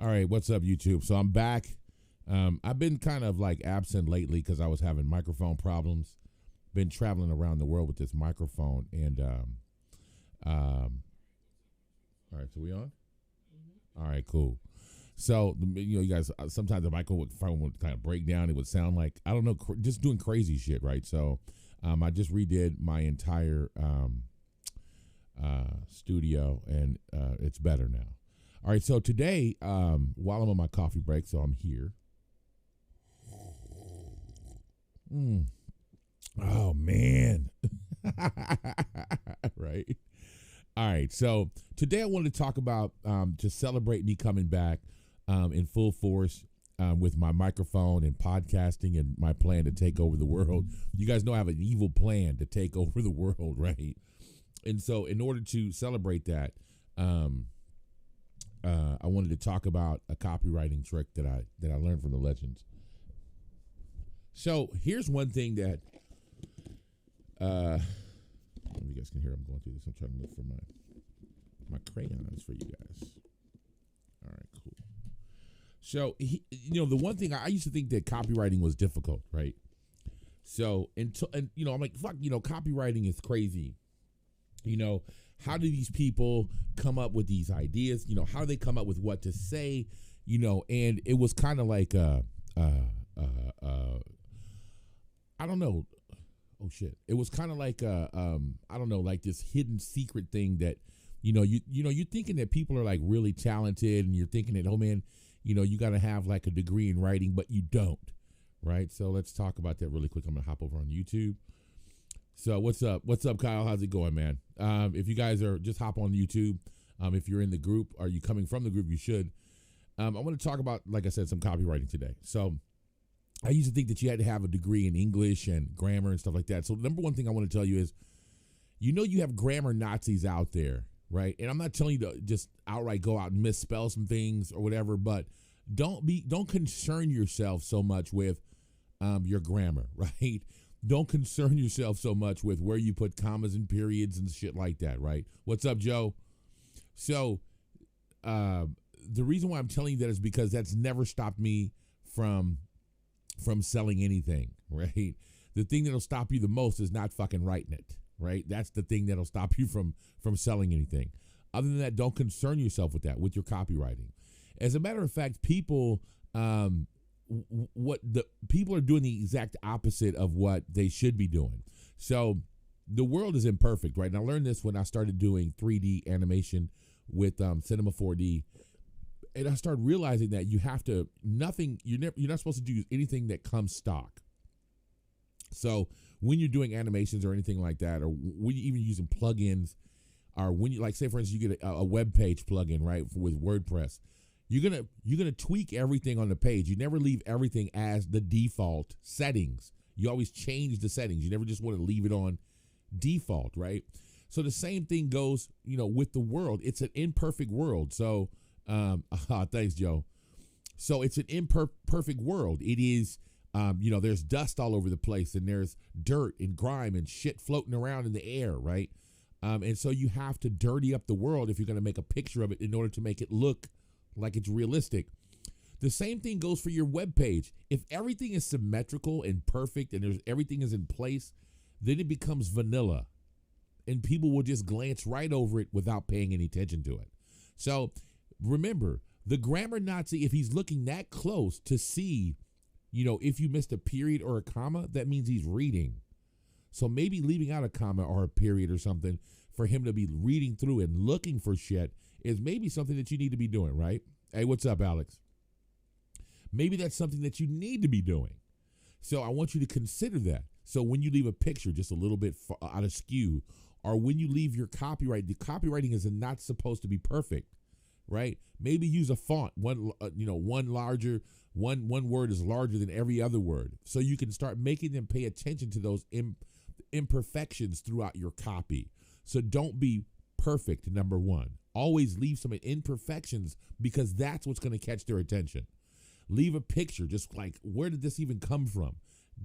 All right, what's up, YouTube? So I'm back. I've been kind of like absent lately because I was having microphone problems. Been traveling around the world with this microphone, and all right, so we on? All right, cool. So you guys, sometimes the microphone would kind of break down. It would sound like, I don't know, just doing crazy shit, right? So I just redid my entire studio, and it's better now. All right, so today, while I'm on my coffee break, so I'm here. Oh, man. Right? All right, so today I wanted to talk about, to celebrate me coming back in full force with my microphone and podcasting and my plan to take over the world. You guys know I have an evil plan to take over the world, right? And so in order to celebrate that, I wanted to talk about a copywriting trick that I learned from the legends. So here's one thing that you guys can hear. I'm going through this. I'm trying to look for my crayons for you guys. All right, cool. So the one thing I used to think that copywriting was difficult, right? So I'm like, fuck, copywriting is crazy. How do these people come up with these ideas? How do they come up with what to say? And it was kind of like I don't know. Oh shit! It was kind of like I don't know, like this hidden secret thing that you're thinking that people are like really talented, and you're thinking that, oh man, you got to have like a degree in writing, but you don't, right? So let's talk about that really quick. I'm gonna hop over on YouTube. So what's up, Kyle? How's it going, man? If you guys are, just hop on YouTube. If you're in the group, or you coming from the group, you should. I want to talk about, like I said, some copywriting today. So I used to think that you had to have a degree in English and grammar and stuff like that. So the number one thing I want to tell you is, you have grammar Nazis out there, right? And I'm not telling you to just outright go out and misspell some things or whatever, but don't concern yourself so much with your grammar, right? Don't concern yourself so much with where you put commas and periods and shit like that, right? What's up, Joe? So the reason why I'm telling you that is because that's never stopped me from selling anything, right? The thing that'll stop you the most is not fucking writing it, right? That's the thing that'll stop you from selling anything. Other than that, don't concern yourself with that, with your copywriting. As a matter of fact, people people are doing the exact opposite of what they should be doing. So the world is imperfect, right? And I learned this when I started doing 3D animation with Cinema 4D. And I started realizing that you're not supposed to do anything that comes stock. So when you're doing animations or anything like that, or when you're even using plugins, or when you, like, say for instance, you get a web page plugin, right, with WordPress, you're gonna tweak everything on the page. You never leave everything as the default settings. You always change the settings. You never just want to leave it on default, right? So the same thing goes, with the world. It's an imperfect world. So thanks, Joe. So it's an imperfect world. It is, there's dust all over the place, and there's dirt and grime and shit floating around in the air, right? And so you have to dirty up the world if you're going to make a picture of it in order to make it look like it's realistic. The same thing goes for your web page. If everything is symmetrical and perfect and everything is in place, then it becomes vanilla, and people will just glance right over it without paying any attention to it. So remember, the grammar Nazi, if he's looking that close to see, if you missed a period or a comma, that means he's reading. So maybe leaving out a comma or a period or something for him to be reading through and looking for shit is maybe something that you need to be doing, right? Hey, what's up, Alex? Maybe that's something that you need to be doing. So I want you to consider that. So when you leave a picture just a little bit out of skew, or when you leave your copyright, the copywriting is not supposed to be perfect, right? Maybe use a font, one word is larger than every other word. So you can start making them pay attention to those imperfections throughout your copy. So don't be perfect, number one. Always leave some imperfections, because that's what's going to catch their attention. Leave a picture, just like, where did this even come from?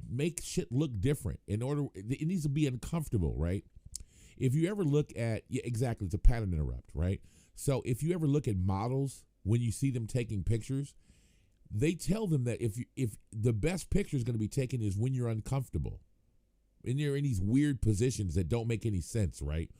Make shit look different. It needs to be uncomfortable, right? If you ever look at, yeah, exactly, it's a pattern interrupt, right? So if you ever look at models when you see them taking pictures, they tell them that if the best picture is going to be taken is when you're uncomfortable and you're in these weird positions that don't make any sense, right?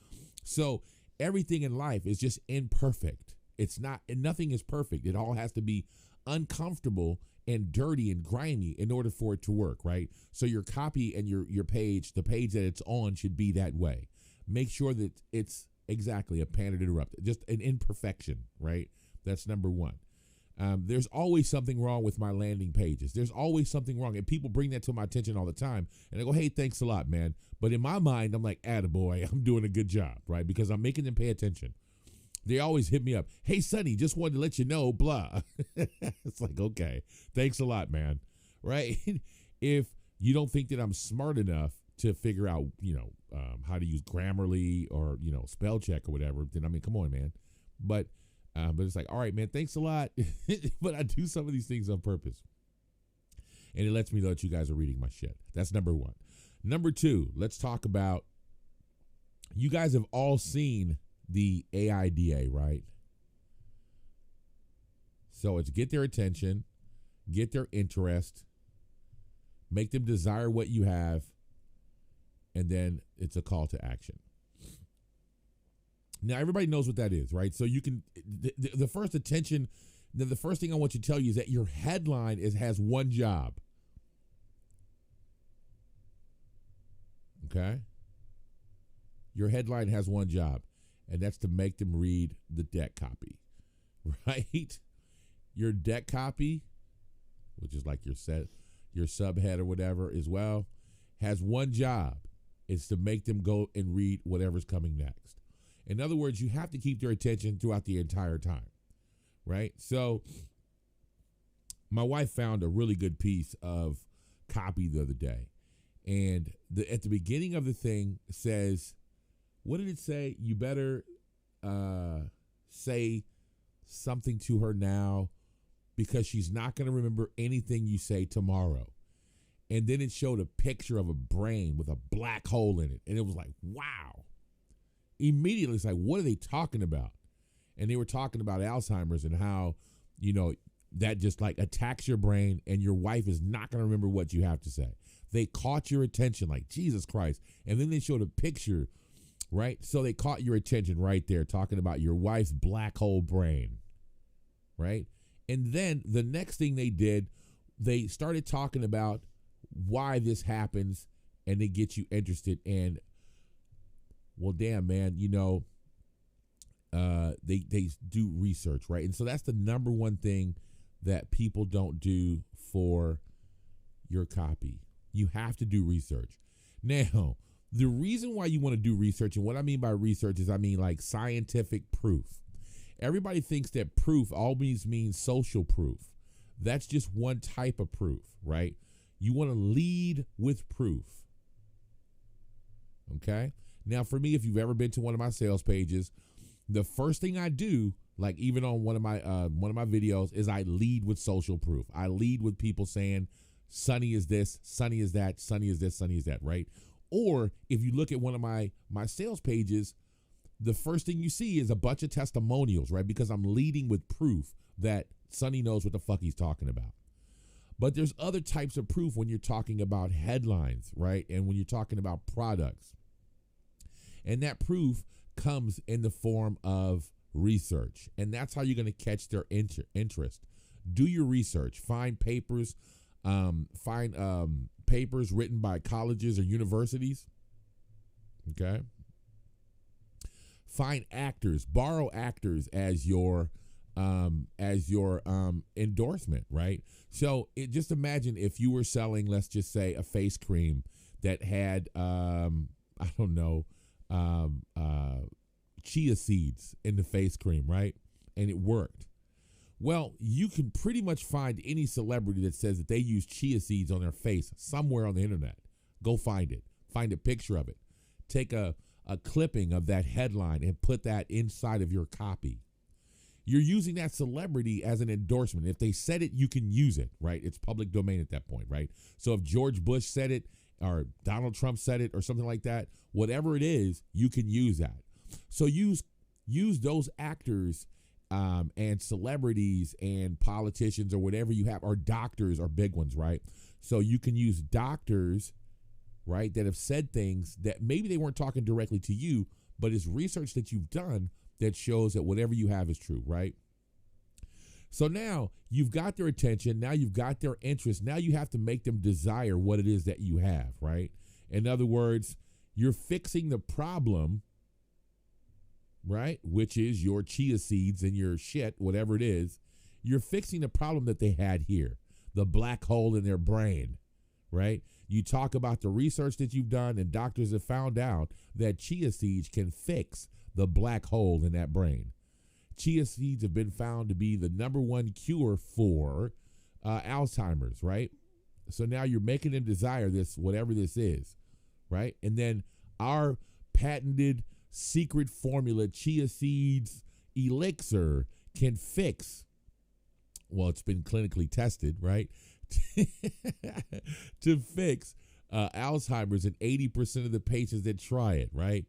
So everything in life is just imperfect. It's not, and nothing is perfect. It all has to be uncomfortable and dirty and grimy in order for it to work, right? So your copy and your page, the page that it's on, should be that way. Make sure that it's exactly a pan interrupted, just an imperfection, right? That's number one. There's always something wrong with my landing pages. There's always something wrong. And people bring that to my attention all the time. And I go, hey, thanks a lot, man. But in my mind, I'm like, attaboy, I'm doing a good job, right? Because I'm making them pay attention. They always hit me up. Hey, Sonny, just wanted to let you know, blah. It's like, okay, thanks a lot, man. Right? If you don't think that I'm smart enough to figure out, how to use Grammarly or, spell check or whatever, then, I mean, come on, man. But it's like, all right, man, thanks a lot. But I do some of these things on purpose. And it lets me know that you guys are reading my shit. That's number one. Number two, let's talk about, you guys have all seen the AIDA, right? So it's get their attention, get their interest, make them desire what you have, and then it's a call to action. Now, everybody knows what that is, right? So you can, the first attention, the first thing I want you to tell you is that your headline has one job. Okay? Your headline has one job, and that's to make them read the deck copy, right? Your deck copy, which is like your subhead or whatever as well, has one job. It's to make them go and read whatever's coming next. In other words, you have to keep their attention throughout the entire time, right? So my wife found a really good piece of copy the other day. And at the beginning of the thing says, what did it say? You better say something to her now because she's not going to remember anything you say tomorrow. And then it showed a picture of a brain with a black hole in it. And it was like, wow. Immediately, it's like, what are they talking about? And they were talking about Alzheimer's and how, that just like attacks your brain and your wife is not going to remember what you have to say. They caught your attention, like, Jesus Christ. And then they showed a picture, right? So they caught your attention right there, talking about your wife's black hole brain, right? And then the next thing they did, they started talking about why this happens, and they get you interested in, well, damn, man, they do research, right? And so that's the number one thing that people don't do for your copy. You have to do research. Now, the reason why you want to do research, and what I mean by research is like scientific proof. Everybody thinks that proof always means social proof. That's just one type of proof, right? You want to lead with proof. Okay? Now, for me, if you've ever been to one of my sales pages, the first thing I do, like even on one of my videos, is I lead with social proof. I lead with people saying, Sonny is this, Sonny is that, Sonny is this, Sonny is that, right? Or if you look at one of my sales pages, the first thing you see is a bunch of testimonials, right? Because I'm leading with proof that Sonny knows what the fuck he's talking about. But there's other types of proof when you're talking about headlines, right? And when you're talking about products. And that proof comes in the form of research. And that's how you're going to catch their interest. Do your research. Find papers. Papers written by colleges or universities. Okay. Find actors. Borrow actors as your endorsement, right? So just imagine if you were selling, let's just say, a face cream that had chia seeds in the face cream, right? And it worked. Well, you can pretty much find any celebrity that says that they use chia seeds on their face somewhere on the internet. Go find it. Find a picture of it. Take a clipping of that headline and put that inside of your copy. You're using that celebrity as an endorsement. If they said it, you can use it, right? It's public domain at that point, right? So if George Bush said it or Donald Trump said it or something like that, whatever it is, you can use that. So use those actors and celebrities and politicians or whatever you have, or doctors are big ones, right? So you can use doctors, right, that have said things that maybe they weren't talking directly to you, but it's research that you've done that shows that whatever you have is true, right? So now you've got their attention. Now you've got their interest. Now you have to make them desire what it is that you have, right? In other words, you're fixing the problem, right? Which is your chia seeds and your shit, whatever it is. You're fixing the problem that they had here, the black hole in their brain, right? You talk about the research that you've done, and doctors have found out that chia seeds can fix the black hole in that brain. Chia seeds have been found to be the #1 cure for Alzheimer's, right? So now you're making them desire this, whatever this is, right? And then our patented secret formula, chia seeds elixir, can fix, well, it's been clinically tested, right? to fix Alzheimer's in 80% of the patients that try it, right?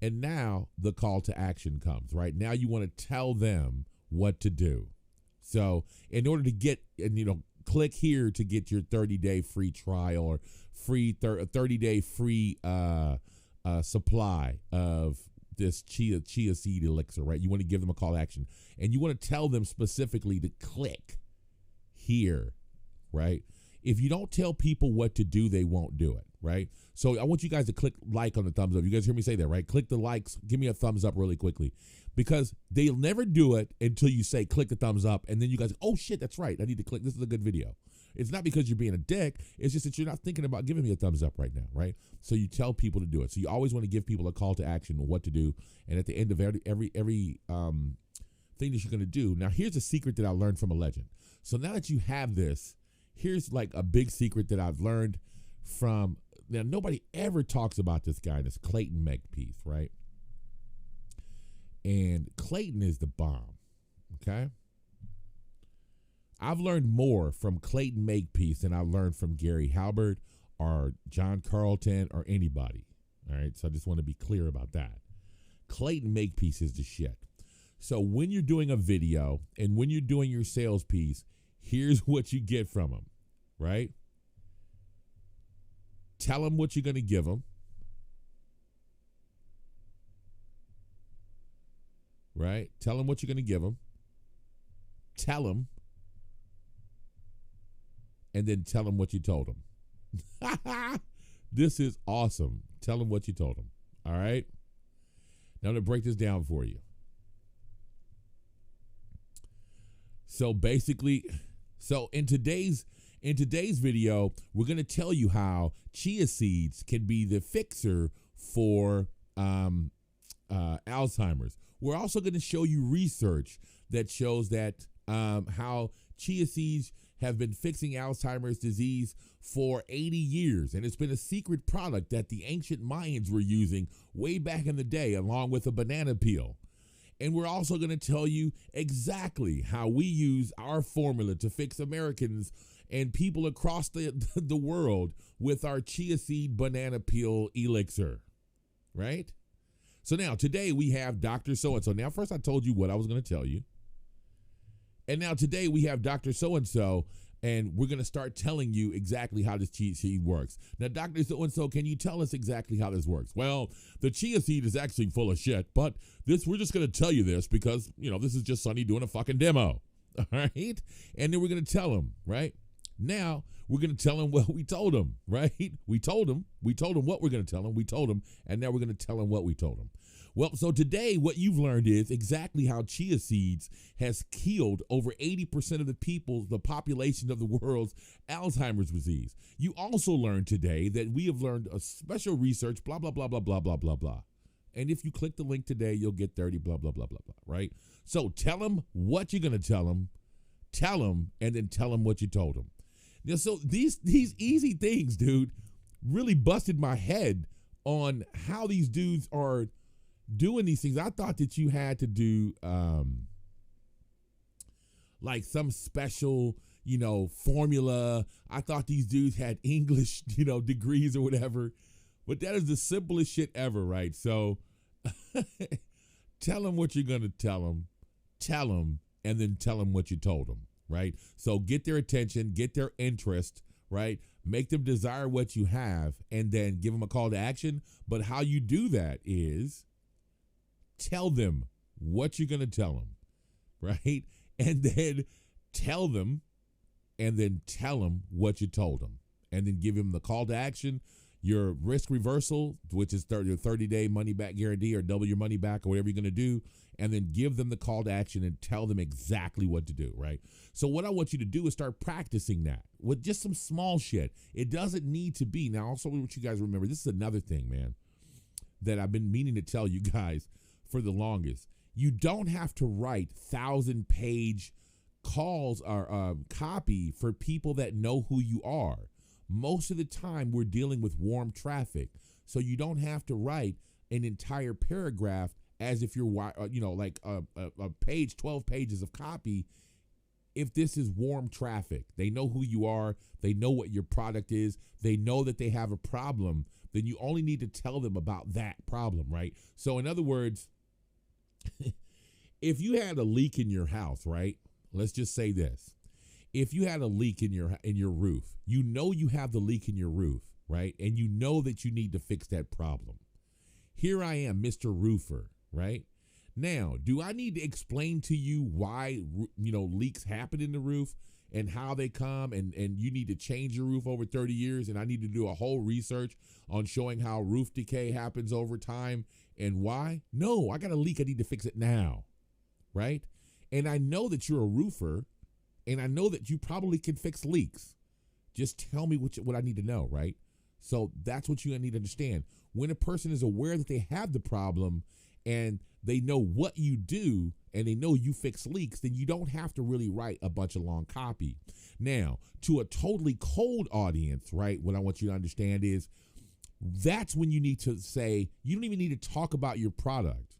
And now the call to action comes, right? Now you want to tell them what to do. So in order to get, and click here to get your 30-day free trial or free 30-day free supply of this chia seed elixir, right? You want to give them a call to action, and you want to tell them specifically to click here, right? If you don't tell people what to do, they won't do it, right? So I want you guys to click like on the thumbs up. You guys hear me say that, right? Click the likes. Give me a thumbs up really quickly, because they'll never do it until you say click the thumbs up, and then you guys, oh shit, that's right, I need to click. This is a good video. It's not because you're being a dick. It's just that you're not thinking about giving me a thumbs up right now, right? So you tell people to do it. So you always want to give people a call to action on what to do, and at the end of every thing that you're going to do. Now, here's a secret that I learned from a legend. So now that you have this, here's like a big secret that I've learned from, now nobody ever talks about this guy, this Clayton Makepeace, right? And Clayton is the bomb, okay? I've learned more from Clayton Makepeace than I've learned from Gary Halbert or John Carlton or anybody, all right? So I just want to be clear about that. Clayton Makepeace is the shit. So when you're doing a video and when you're doing your sales piece, here's what you get from them, right? Tell them what you're going to give them, right? Tell them what you're going to give them. Tell them, and then tell them what you told them. This is awesome. Tell them what you told them, all right? Now I'm going to break this down for you. So basically, in today's video, we're going to tell you how chia seeds can be the fixer for Alzheimer's. We're also going to show you research that shows that how chia seeds have been fixing Alzheimer's disease for 80 years. And it's been a secret product that the ancient Mayans were using way back in the day, along with a banana peel. And we're also going to tell you exactly how we use our formula to fix Americans and people across the world with our chia seed banana peel elixir, right? So now today we have Dr. So-and-so. Now first I told you what I was going to tell you. And now today we have Dr. So-and-so, and we're going to start telling you exactly how this chia seed works. Now, Dr. So-and-so, can you tell us exactly how this works? Well, the chia seed is actually full of shit, but we're just going to tell you this because, this is just Sonny doing a fucking demo, all right? And then we're going to tell him, right? Now, we're going to tell him what we told him, right? We told him what we're going to tell him. We told him, and now we're going to tell him what we told him. Well, so today what you've learned is exactly how chia seeds has killed over 80% of the population of the world's Alzheimer's disease. You also learned today that we have learned a special research, blah, blah, blah, blah, blah, blah, blah, blah. And if you click the link today, you'll get 30, blah, blah, blah, blah, blah, right? So tell them what you're going to tell them, and then tell them what you told them. Now, so these easy things, dude, really busted my head on how these dudes are doing these things. I thought that you had to do like some special, formula. I thought these dudes had English, degrees or whatever, but that is the simplest shit ever, right? So tell them what you're going to tell them. tell them, and then tell them what you told them, right? So get their attention, get their interest, right? Make them desire what you have, and then give them a call to action. But how you do that is tell them what you're going to tell them, right? And then tell them, and then tell them what you told them, and then give them the call to action, your risk reversal, which is your 30-day money-back guarantee or double your money back or whatever you're going to do, and then give them the call to action and tell them exactly what to do, right? So what I want you to do is start practicing that with just some small shit. It doesn't need to be. Now, also what you guys remember, this is another thing, man, that I've been meaning to tell you guys for the longest. You don't have to write 1,000-page calls or copy for people that know who you are. Most of the time we're dealing with warm traffic, so you don't have to write an entire paragraph as if you're like a page, 12 pages of copy. If this is warm traffic, they know who you are, they know what your product is, they know that they have a problem, then you only need to tell them about that problem, right? So in other words, if you had a leak in your house, right? Let's just say this. If you had a leak in your roof, you know you have the leak in your roof, right? And you know that you need to fix that problem. Here I am, Mr. Roofer, right? Now, do I need to explain to you why, leaks happen in the roof and how they come, and you need to change your roof over 30 years, and I need to do a whole research on showing how roof decay happens over time and why? No, I got a leak. I need to fix it now, right? And I know that you're a roofer, and I know that you probably can fix leaks. Just tell me what I need to know, right? So that's what you need to understand. When a person is aware that they have the problem and they know what you do and they know you fix leaks, then you don't have to really write a bunch of long copy. Now, to a totally cold audience, right, what I want you to understand is that's when you need to say, you don't even need to talk about your product.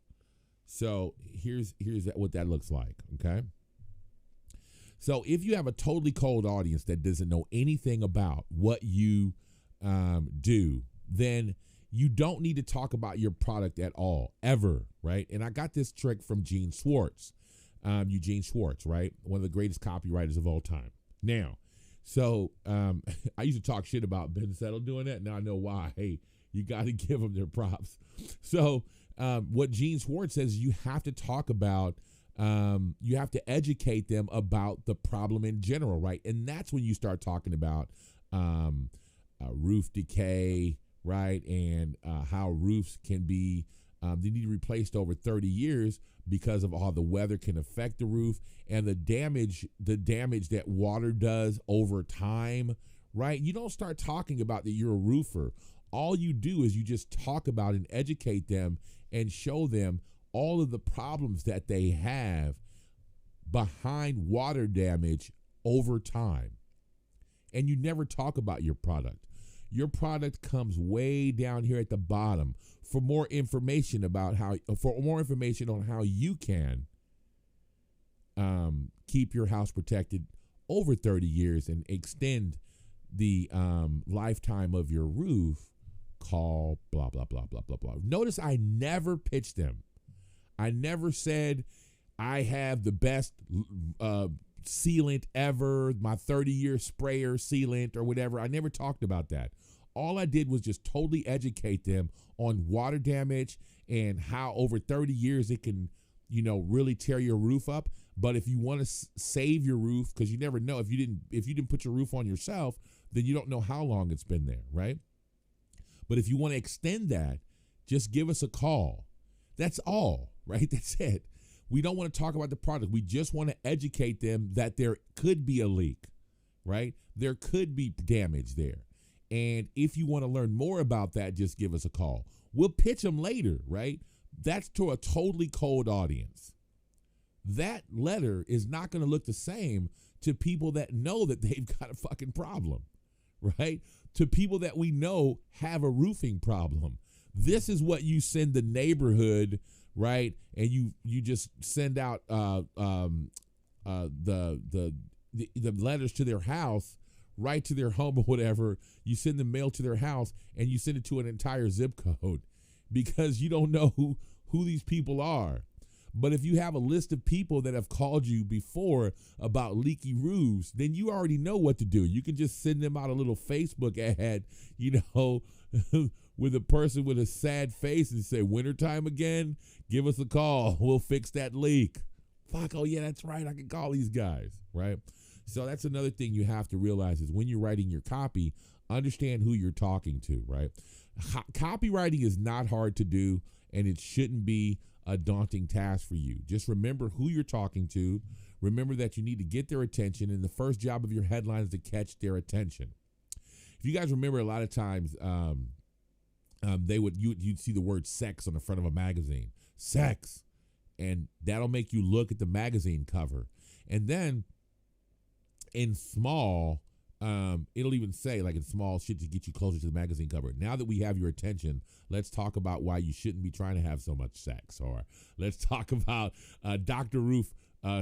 So here's what that looks like, okay? So if you have a totally cold audience that doesn't know anything about what you do, then you don't need to talk about your product at all, ever, right? And I got this trick from Eugene Schwartz, right? One of the greatest copywriters of all time. Now, so I used to talk shit about Ben Settle doing that. Now I know why. Hey, you got to give them their props. So what Gene Schwartz says, you have to talk about, you have to educate them about the problem in general, right? And that's when you start talking about roof decay, right? And how roofs can be, they need to be replaced over 30 years because of how the weather can affect the roof and the damage that water does over time, right? You don't start talking about that you're a roofer. All you do is you just talk about and educate them and show them all of the problems that they have behind water damage over time. And you never talk about your product. Your product comes way down here at the bottom for more information on how you can keep your house protected over 30 years and extend the lifetime of your roof. Call blah, blah, blah, blah, blah, blah. Notice I never pitched them. I never said I have the best sealant ever, my 30-year sprayer sealant or whatever. I never talked about that. All I did was just totally educate them on water damage and how over 30 years it can, really tear your roof up. But if you want to save your roof, because you never know, if you didn't put your roof on yourself, then you don't know how long it's been there, right? But if you want to extend that, just give us a call. That's all, right? That's it. We don't want to talk about the product. We just want to educate them that there could be a leak, right? There could be damage there. And if you want to learn more about that, just give us a call. We'll pitch them later, right? That's to a totally cold audience. That letter is not going to look the same to people that know that they've got a fucking problem, right? To people that we know have a roofing problem. This is what you send the neighborhood, right? And you just send out the letters to their house, right to their home or whatever. You send the mail to their house and you send it to an entire zip code because you don't know who these people are. But if you have a list of people that have called you before about leaky roofs, then you already know what to do. You can just send them out a little Facebook ad, with a person with a sad face and say, wintertime again, give us a call. We'll fix that leak. Fuck, oh yeah, that's right. I can call these guys, right? So that's another thing you have to realize is when you're writing your copy, understand who you're talking to, right? Copywriting is not hard to do, and it shouldn't be a daunting task for you. Just remember who you're talking to. Remember that you need to get their attention, and the first job of your headline is to catch their attention. If you guys remember, a lot of times you'd see the word sex on the front of a magazine. Sex. And that'll make you look at the magazine cover. And then in small, it'll even say, like in small shit, to get you closer to the magazine cover. Now that we have your attention, let's talk about why you shouldn't be trying to have so much sex. Or let's talk about Dr. Roof,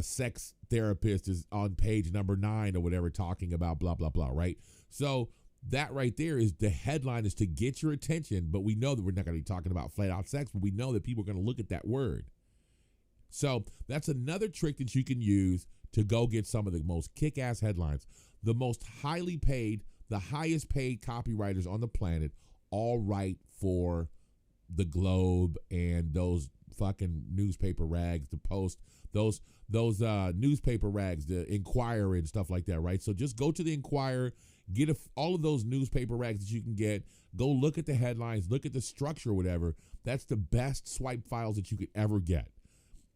sex therapist, is on page number 9 or whatever, talking about blah, blah, blah, right? So that right there is the headline, is to get your attention. But we know that we're not going to be talking about flat out sex, but we know that people are going to look at that word. So that's another trick that you can use to go get some of the most kick-ass headlines. The most highly paid, the highest paid copywriters on the planet all write for the Globe and those fucking newspaper rags, the Post, those newspaper rags, the Inquirer and stuff like that, right? So just go to the Inquirer, get all of those newspaper rags that you can get. Go look at the headlines, look at the structure or whatever. That's the best swipe files that you could ever get.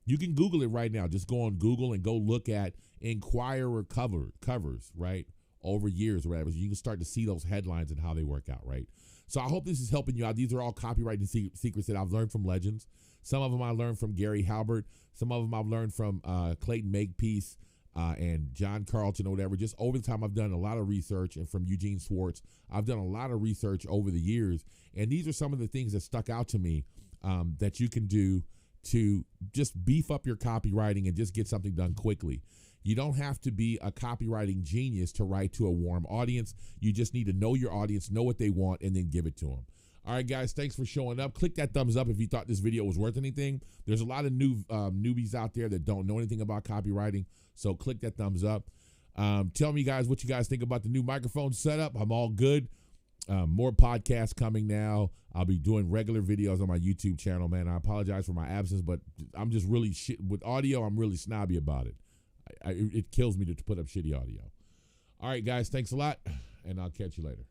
You can Google it right now. Just go on Google and go look at Inquirer covers, right, over years or whatever. So you can start to see those headlines and how they work out, right? So I hope this is helping you out. These are all copywriting secrets that I've learned from legends. Some of them I learned from Gary Halbert. Some of them I've learned from Clayton Makepeace and John Carlton or whatever. Just over the time, I've done a lot of research, and from Eugene Schwartz. I've done a lot of research over the years, and these are some of the things that stuck out to me that you can do to just beef up your copywriting and just get something done quickly. You don't have to be a copywriting genius to write to a warm audience. You just need to know your audience, know what they want, and then give it to them. All right, guys, thanks for showing up. Click that thumbs up if you thought this video was worth anything. There's a lot of new newbies out there that don't know anything about copywriting, so click that thumbs up. Tell me, guys, what you guys think about the new microphone setup. I'm all good. More podcasts coming now. I'll be doing regular videos on my YouTube channel, man. I apologize for my absence, but I'm just really with audio. I'm really snobby about it. It kills me to put up shitty audio. All right, guys, thanks a lot, and I'll catch you later.